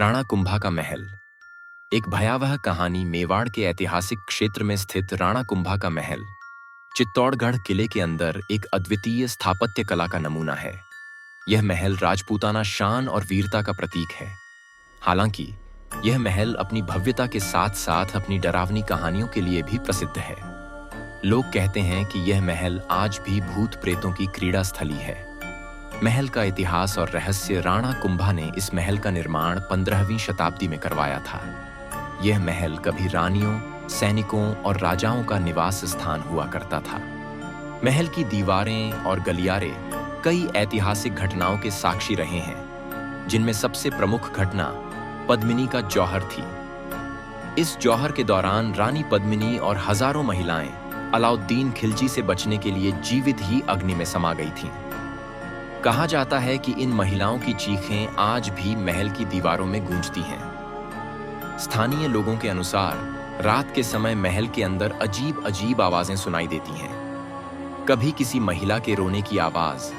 राणा कुंभा का महल। एक भयावह कहानी। मेवाड़ के ऐतिहासिक क्षेत्र में स्थित राणा कुंभा का महल चित्तौड़गढ़ किले के अंदर एक अद्वितीय स्थापत्य कला का नमूना है। यह महल राजपूताना शान और वीरता का प्रतीक है। हालांकि यह महल अपनी भव्यता के साथ साथ अपनी डरावनी कहानियों के लिए भी प्रसिद्ध है। लोग कहते हैं कि यह महल आज भी भूत प्रेतों की क्रीड़ा स्थली है। महल का इतिहास और रहस्य। राणा कुंभा ने इस महल का निर्माण 15वीं शताब्दी में करवाया था। यह महल कभी रानियों, सैनिकों और राजाओं का निवास स्थान हुआ करता था। महल की दीवारें और गलियारे कई ऐतिहासिक घटनाओं के साक्षी रहे हैं, जिनमें सबसे प्रमुख घटना पद्मिनी का जौहर थी। इस जौहर के दौरान रानी पद्मिनी और हजारों महिलाएं अलाउद्दीन खिलजी से बचने के लिए जीवित ही अग्नि में समा गई थीं। कहा जाता है कि इन महिलाओं की चीखें आज भी महल की दीवारों में गूंजती हैं। स्थानीय लोगों के अनुसार रात के समय महल के अंदर अजीब अजीब आवाजें सुनाई देती हैं। कभी किसी महिला के रोने की आवाज,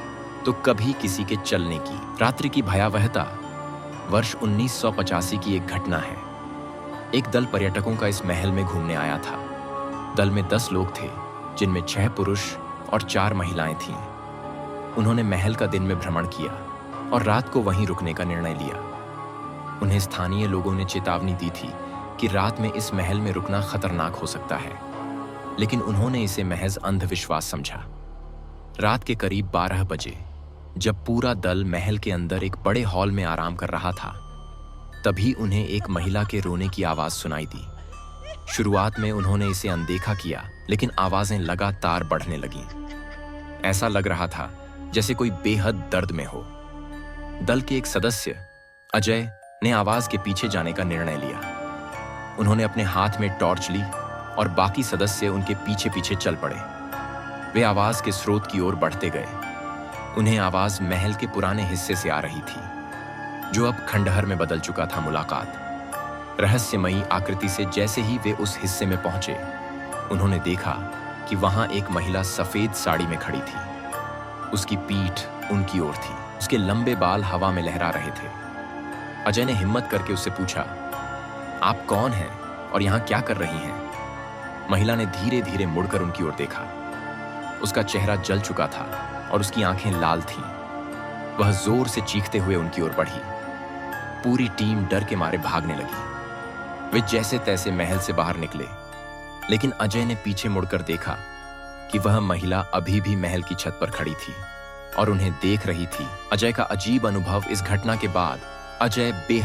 तो कभी किसी के चलने की। रात्रि की भयावहता। वर्ष 1985 की एक घटना है। एक दल पर्यटकों का इस महल में घूमने आया था। दल में 10 लोग थे, जिनमें 6 पुरुष और 4 महिलाएं थीं। उन्होंने महल का दिन में भ्रमण किया और रात को वहीं रुकने का निर्णय लिया। उन्हें स्थानीय लोगों ने चेतावनी दी थी कि रात में इस महल में रुकना खतरनाक हो सकता है, लेकिन उन्होंने इसे महज अंधविश्वास समझा। रात के करीब 12 बजे जब पूरा दल महल के अंदर एक बड़े हॉल में आराम कर रहा था, तभी उन्हें एक महिला के रोने की आवाज सुनाई दी। शुरुआत में उन्होंने इसे अनदेखा किया, लेकिन आवाजें लगातार बढ़ने लगीं। ऐसा लग रहा था जैसे कोई बेहद दर्द में हो। दल के एक सदस्य अजय ने आवाज के पीछे जाने का निर्णय लिया। उन्होंने अपने हाथ में टॉर्च ली और बाकी सदस्य उनके पीछे पीछे चल पड़े। वे आवाज के स्रोत की ओर बढ़ते गए। उन्हें आवाज महल के पुराने हिस्से से आ रही थी, जो अब खंडहर में बदल चुका था। मुलाकात रहस्यमयी आकृति से। जैसे ही वे उस हिस्से में पहुंचे, उन्होंने देखा कि वहां एक महिला सफेद साड़ी में खड़ी थी। उसकी पीठ उनकी ओर थी। उसके लंबे बाल हवा में लहरा रहे थे। अजय ने हिम्मत करके उससे पूछा, आप कौन हैं और यहां क्या कर रही हैं? महिला ने धीरे धीरे मुड़कर उनकी ओर देखा। उसका चेहरा जल चुका था और उसकी आंखें लाल थीं। वह जोर से चीखते हुए उनकी ओर बढ़ी। पूरी टीम डर के मारे भागने लगी। वे जैसे तैसे महल से बाहर निकले, लेकिन अजय ने पीछे मुड़कर देखा कि वह महिला अभी भी महल की छत पर खड़ी थी और उन्हें देख रही थी। अजय का अजीब अनुभव। इस घटना के बाद अजय